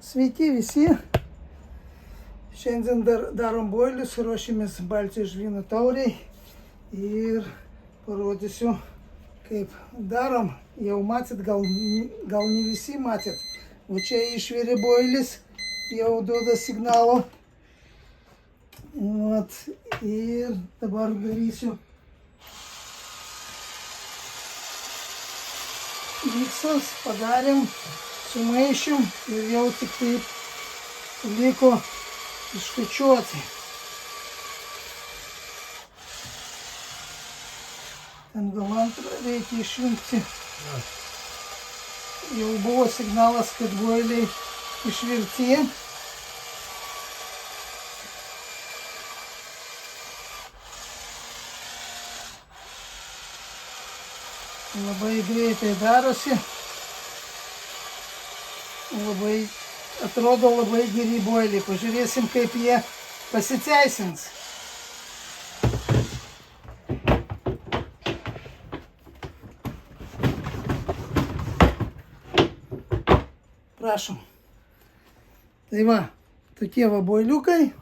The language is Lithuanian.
Sveiki visi. Šiandien darom boilius, ruošimės Baltijos žvyno tauriai ir parodysiu, kaip darom. Jau matėt, gal ne visi matėt. O čia išvirė boilis, jau duoda signalo. Vat, ir dabar darysiu miksas, padarėm, sumaišėm ir jau tik taip liko išskaičiuoti. Ten gal antrą reikia išjungti. Jau buvo signalas, kad boiliai išvirti. Labai greitai darosi. Atrodo labai geri boiliai. Pažiūrėsim, kaip jie pasiteisins. Prašom. Tai va, tokie va boiliukai.